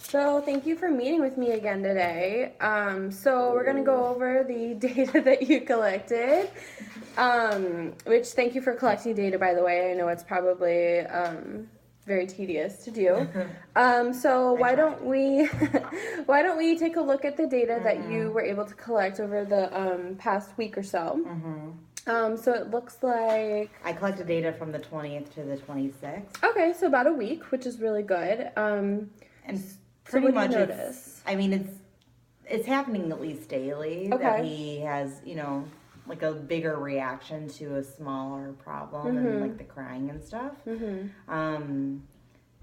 So thank you for meeting with me again today. So we're gonna go over the data that you collected. Which thank you for collecting data, by the way. I know it's probably very tedious to do. So why don't we why don't we take a look at the data that you were able to collect over the past week or so? So it looks like I collected data from the 20th to the 26th. okay, so about a week, which is really good. And So pretty what do much you notice? it's happening at least daily that Okay. he has, like a bigger reaction to a smaller problem and like the crying and stuff.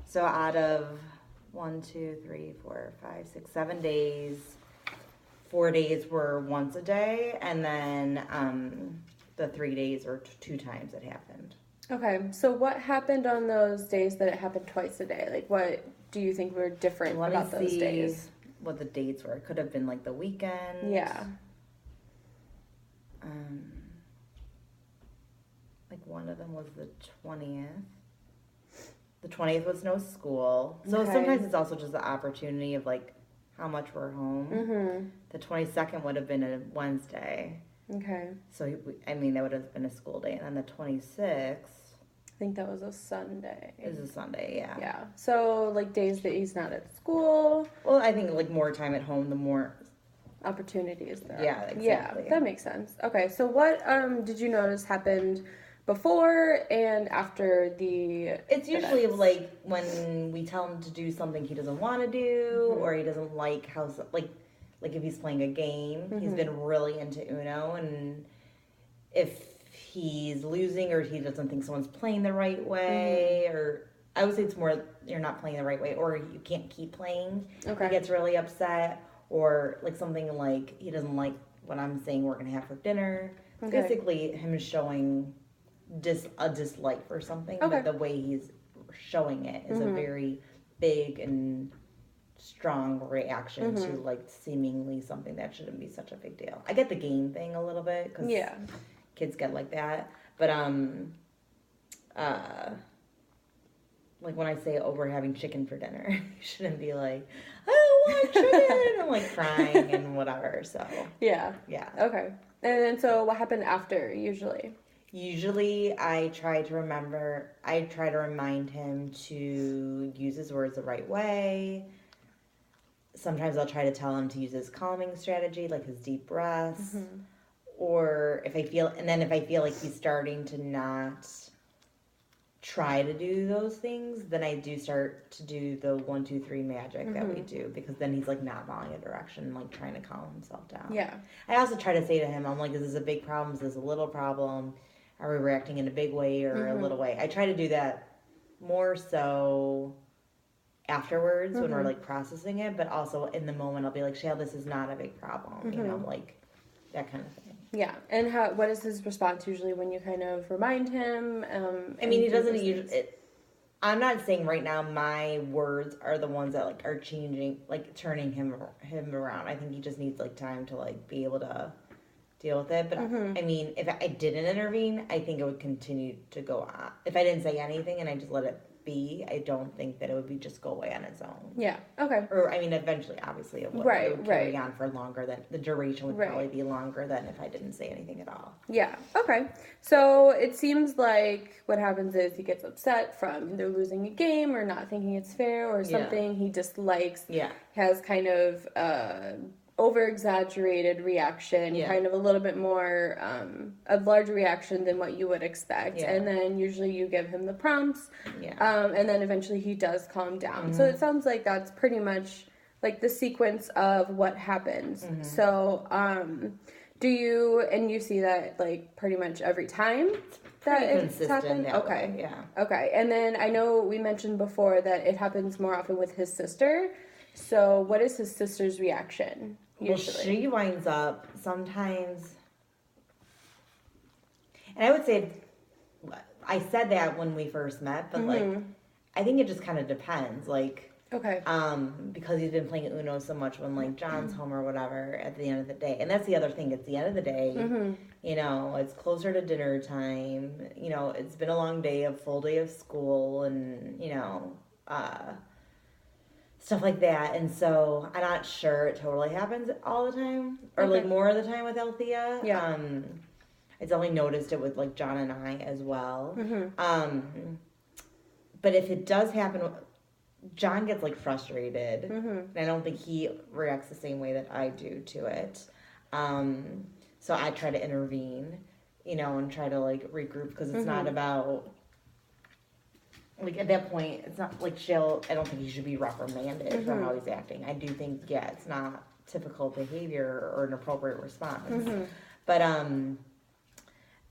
So out of 1, 2, 3, 4, 5, 6, 7 days, 4 days were once a day, and then the 3 days were 2 times it happened. Okay, so what happened on those days that it happened twice a day? Like, what do you think were different about those days? What the dates were. It could have been like the weekend. Yeah. Like one of them was the 20th. The 20th was no school. So Okay. sometimes it's also just the opportunity of like how much we're home. The 22nd would have been a Wednesday. Okay. So, that would have been a school day. And then the 26th I think that was a Sunday. is a Sunday, yeah. Yeah. So, like, days that he's not at school, Well, I think like more time at home, the more opportunities there. Yeah, exactly. Yeah, that makes sense. Okay, so what did you notice happened before and after the It's usually events? like when we tell him to do something he doesn't want to do, or he doesn't like how like if he's playing a game. He's been really into Uno, and if he's losing or he doesn't think someone's playing the right way, or I would say it's more you're not playing the right way, or you can't keep playing. Okay. He gets really upset, or like something like he doesn't like what I'm saying we're gonna have for dinner. It's Okay. basically him showing a dislike for something, Okay. but the way he's showing it is a very big and strong reaction to like seemingly something that shouldn't be such a big deal. I get the game thing a little bit because Yeah. kids get like that, but like when I say, "Oh, we're having chicken for dinner," you shouldn't be like, "I don't want chicken." I'm like crying and whatever. So Yeah. yeah. Okay. And then so what happened after usually? Usually, I try to remind him to use his words the right way. Sometimes I'll try to tell him to use his calming strategy, like his deep breaths. Or if I feel like he's starting to not try to do those things, then I do start to do the 1, 2, 3 magic that we do, because then he's like not following a direction, like trying to calm himself down. Yeah. I also try to say to him, I'm like, is this a big problem? Is this a little problem? Are we reacting in a big way or a little way? I try to do that more so afterwards when we're like processing it, but also in the moment I'll be like, Shale, this is not a big problem, like that kind of thing. Yeah. And what is his response usually when you kind of remind him? He doesn't usually. I'm not saying right now my words are the ones that like are changing, like turning him around. I think he just needs like time to like be able to deal with it. But if I didn't intervene, I think it would continue to go on. If I didn't say anything and I just let it be, I don't think that it would just go away on its own. Yeah. Okay. Or eventually, obviously, it would carry on for longer than the duration would probably be longer than if I didn't say anything at all. Yeah. Okay. So it seems like what happens is he gets upset from either losing a game or not thinking it's fair or something he dislikes. Yeah. Has kind of over-exaggerated reaction, kind of a little bit more a larger reaction than what you would expect, and then usually you give him the prompts, and then eventually he does calm down. So it sounds like that's pretty much like the sequence of what happens. So do you see that like pretty much every time that it's happened? Okay. Yeah. Okay. And then I know we mentioned before that it happens more often with his sister. So what is his sister's reaction usually? Well, she winds up sometimes, and I would say, I said that when we first met, but like, I think it just kind of depends. Like, Okay. Because he's been playing Uno so much when like John's home or whatever at the end of the day. And that's the other thing. It's the end of the day. It's closer to dinner time. It's been a long day, a full day of school, and stuff like that. And so I'm not sure it totally happens all the time, or Okay. like more of the time with Althea. Yeah. I definitely noticed it with like John and I as well. Mm-hmm. But if it does happen, John gets like frustrated, Mm-hmm. and I don't think he reacts the same way that I do to it. So I try to intervene, and try to like regroup, because it's not about, like, at that point, it's not like I don't think he should be reprimanded for how he's acting. I do think, yeah, it's not typical behavior or an appropriate response. But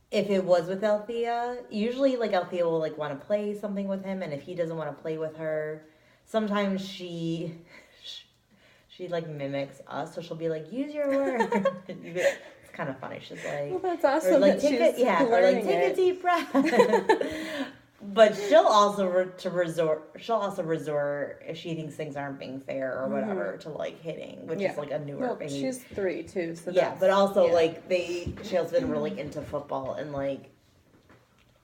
if it was with Althea, usually like Althea will like want to play something with him, and if he doesn't want to play with her, sometimes she like mimics us, so she'll be like, use your word. It's kind of funny. She's like, Well, that's awesome. or like that take she's learning a it. deep breath. But she'll also resort if she thinks things aren't being fair or whatever, to like hitting, which is like a newer Well, behavior. she's 3 too, so Yeah, but also yeah. like Shale's been really into football, and like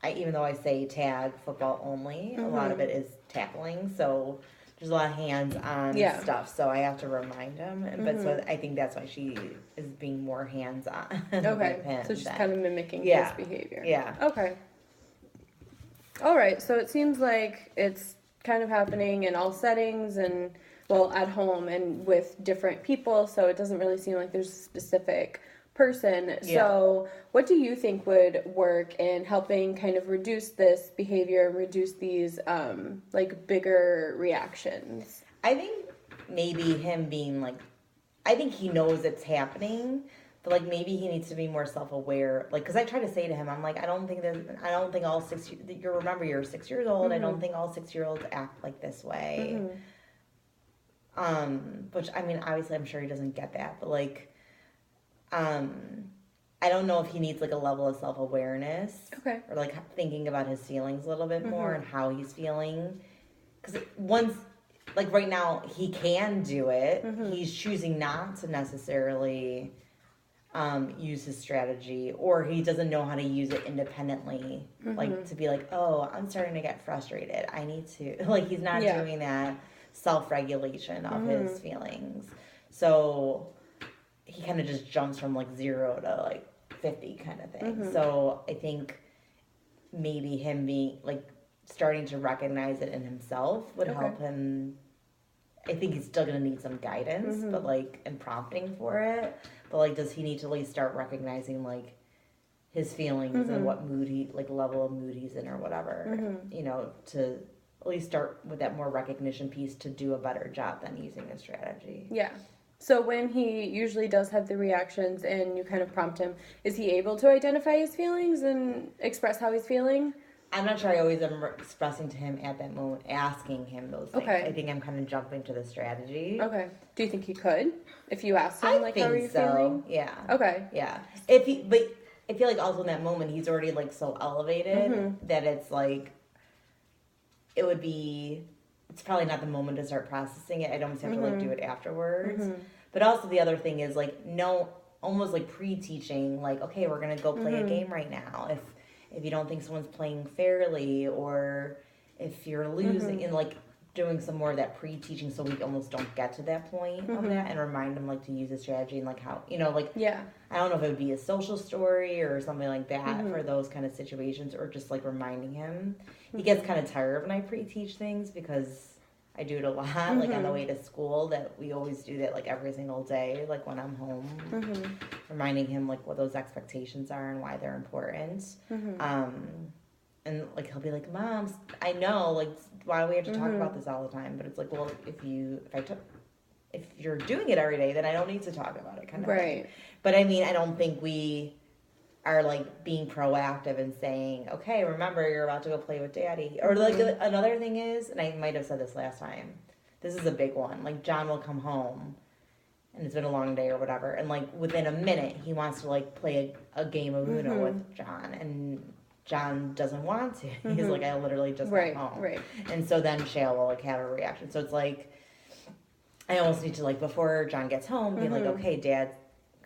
even though I say tag football only, a lot of it is tackling, so there's a lot of hands on stuff, so I have to remind him. But so I think that's why she is being more hands on. Okay, with him so she's than- kind of mimicking his behavior. Yeah. Okay. All right, so it seems like it's kind of happening in all settings and, well, at home and with different people, so it doesn't really seem like there's a specific person. Yeah. So what do you think would work in helping kind of reduce this behavior and reduce these, like, bigger reactions? I think maybe him being like, I think he knows it's happening, but like maybe he needs to be more self-aware. Like, because I try to say to him, I'm like, I don't think all remember you're 6 years old. I don't think all 6-year-olds act like this way. Which, I mean, obviously I'm sure he doesn't get that, but like, I don't know if he needs like a level of self-awareness. Okay. Or like thinking about his feelings a little bit more and how he's feeling. Because once, like right now, he can do it. He's choosing not to necessarily use his strategy, or he doesn't know how to use it independently. Like to be like, oh, I'm starting to get frustrated. I need to, like, he's not doing that self-regulation of his feelings. So he kind of just jumps from like 0 to like 50 kind of thing. So I think maybe him being like starting to recognize it in himself would help him. I think he's still gonna need some guidance, but like, and prompting for it. But like, does he need to like start recognizing like his feelings and what mood level of mood he's in or whatever, to at least start with that more recognition piece to do a better job than using a strategy. Yeah. So when he usually does have the reactions and you kind of prompt him, is he able to identify his feelings and express how he's feeling? I'm not sure I always am expressing to him at that moment, asking him those things. Okay. I think I'm kind of jumping to the strategy. Okay. Do you think he could? If you asked him, like, how are you feeling? Yeah. Okay. Yeah. But I feel like also in that moment, he's already like so elevated that it's like, it's probably not the moment to start processing it. I'd almost have to like do it afterwards. But also the other thing is like, almost like pre-teaching, like, okay, we're going to go play a game right now. If you don't think someone's playing fairly, or if you're losing, and like doing some more of that pre-teaching, so we almost don't get to that point of that, and remind them like to use a strategy and like how, like, I don't know if it would be a social story or something like that for those kind of situations, or just like reminding him. He gets kind of tired when I pre-teach things, because I do it a lot, like on the way to school, that we always do that like every single day, like when I'm home, reminding him like what those expectations are and why they're important. And like he'll be like, Mom, I know, like, why do we have to talk about this all the time? But it's like, well, if you're doing it every day, then I don't need to talk about it, kind of thing. But I mean, I don't think we are like being proactive and saying, okay, remember you're about to go play with Daddy. Or like another thing is, and I might have said this last time, this is a big one. Like John will come home and it's been a long day or whatever, and like within a minute he wants to like play a game of Uno with John, and John doesn't want to. He's like, I literally just got home. Right. And so then Shale will like have a reaction. So it's like, I almost need to like, before John gets home, be like, okay, Dad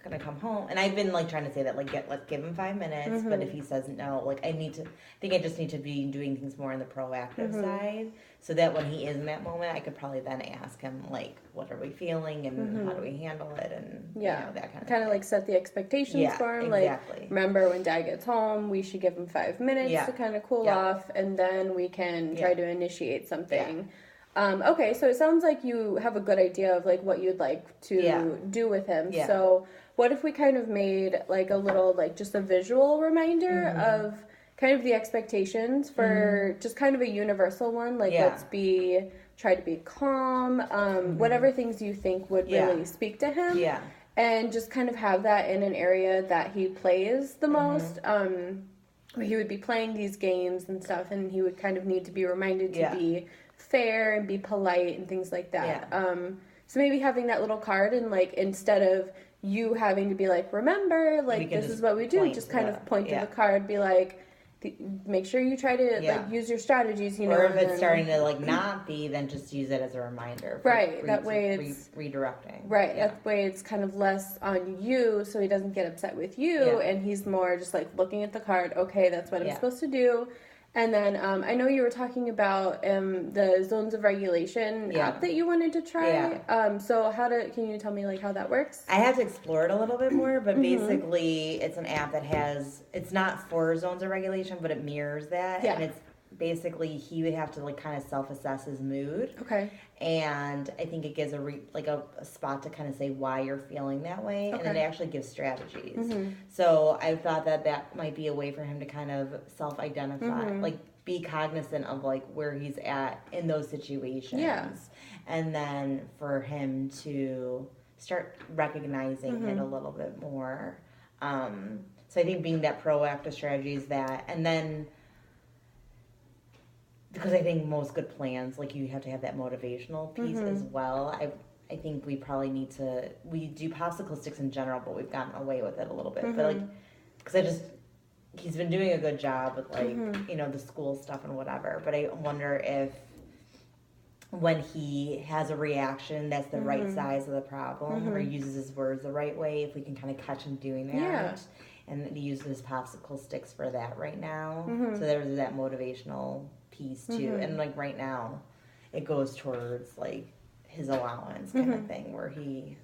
gonna come home. And I've been like trying to say that like let's give him 5 minutes. But if he says no, like I think I just need to be doing things more on the proactive side, so that when he is in that moment, I could probably then ask him like, what are we feeling and how do we handle it, and you know, that kind of like set the expectations for him. Exactly. Like, remember when Dad gets home, we should give him 5 minutes to kind of cool off, and then we can try to initiate something. Okay, so it sounds like you have a good idea of like what you'd like to do with him. So what if we kind of made like a little like just a visual reminder of kind of the expectations for just kind of a universal one, like try to be calm, whatever things you think would really speak to him. Yeah. And just kind of have that in an area that he plays the most. Where he would be playing these games and stuff, and he would kind of need to be reminded to be fair and be polite and things like that. So maybe having that little card, and like instead of you having to be like, remember, like this is what we do, just kind of point to the card, be like, make sure you try to like use your strategies, you know. Or if it's starting to like not be, then just use it as a reminder. That way it's redirecting. Right. That way it's kind of less on you, so he doesn't get upset with you, and he's more just like looking at the card. Okay, that's what I'm supposed to do. And then I know you were talking about the zones of regulation app that you wanted to try. So can you tell me like how that works? I have to explore it a little bit more, but basically it's an app that it's not for zones of regulation, but it mirrors that. And it's basically he would have to like kind of self-assess his mood. Okay. And I think it gives a spot to kind of say why you're feeling that way, and it actually gives strategies. So I thought that might be a way for him to kind of self-identify, like be cognizant of like where he's at in those situations, and then for him to start recognizing it a little bit more. So I think being that proactive strategy is that, and then. Because I think most good plans, like you have to have that motivational piece as well. I think we probably need to, we do popsicle sticks in general, but we've gotten away with it a little bit. But like, because he's been doing a good job with like, you know, the school stuff and whatever. But I wonder if when he has a reaction that's the right size of the problem, or uses his words the right way, if we can kind of catch him doing that. Yeah. And he uses his popsicle sticks for that right now. So there's that motivational piece too, and like right now it goes towards like his allowance kind of thing, where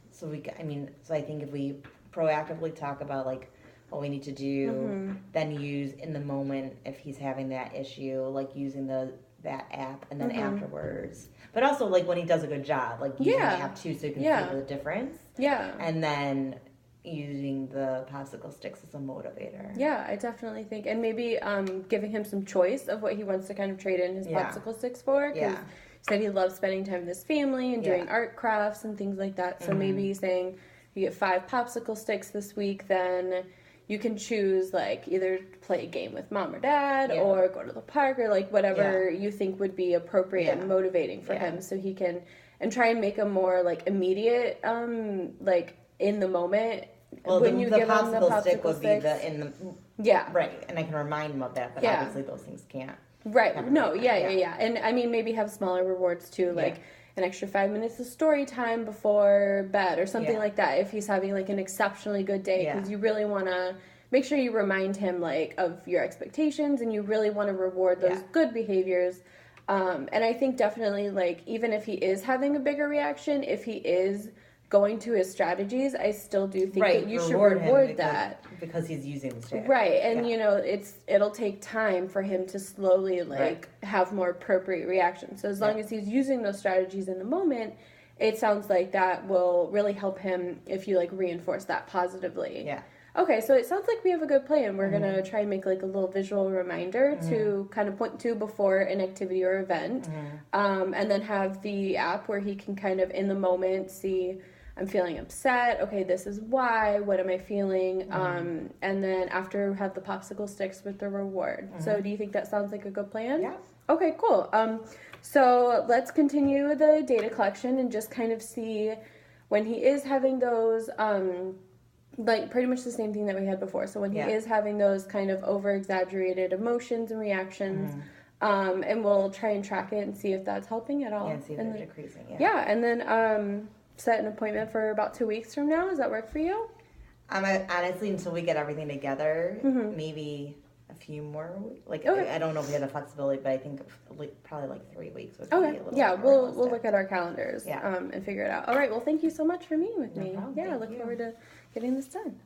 so I think if we proactively talk about like what we need to do, then use in the moment if he's having that issue, like using that app, and then afterwards, but also like when he does a good job, like using the app too, so you can see the difference, and then using the popsicle sticks as a motivator. Yeah, I definitely think, and maybe giving him some choice of what he wants to kind of trade in his popsicle sticks for, because he said he loves spending time with his family and doing art crafts and things like that. So maybe saying you get 5 popsicle sticks this week, then you can choose like either play a game with mom or dad or go to the park, or like whatever you think would be appropriate and motivating for him, so he can, and try and make a more like immediate like in the moment. Well, when you give him the popsicle stick would be right, and I can remind him of that, but obviously those things can't. Right. No. Yeah. And I mean, maybe have smaller rewards too, like an extra 5 minutes of story time before bed or something like that. If he's having like an exceptionally good day, because you really want to make sure you remind him like of your expectations, and you really want to reward those good behaviors. And I think definitely like even if he is having a bigger reaction, if he is going to his strategies, I still do think that you should reward that, because he's using the strategy. Right, and you know, it'll take time for him to slowly like have more appropriate reactions. So as long as he's using those strategies in the moment, it sounds like that will really help him if you like reinforce that positively. Yeah. Okay, so it sounds like we have a good plan. We're gonna try and make like a little visual reminder to kind of point to before an activity or event, and then have the app where he can kind of in the moment see, I'm feeling upset. Okay, this is why. What am I feeling? And then after have the popsicle sticks with the reward. So do you think that sounds like a good plan? Yeah. Okay, cool. So let's continue the data collection and just kind of see when he is having those, like pretty much the same thing that we had before. So when he is having those kind of over-exaggerated emotions and reactions, and we'll try and track it and see if that's helping at all. Yeah, and see if they're decreasing. Yeah, and then set an appointment for about 2 weeks from now. Does that work for you? Honestly, until we get everything together, Mhm. maybe a few more. Like Okay. I don't know if we have the flexibility, but I think probably like 3 weeks would be a Okay. little Yeah, bit more we'll realistic. look at our calendars Yeah. and figure it out. All right. Well, thank you so much for meeting with No me. problem. Yeah, I Thank look you. forward to getting this done.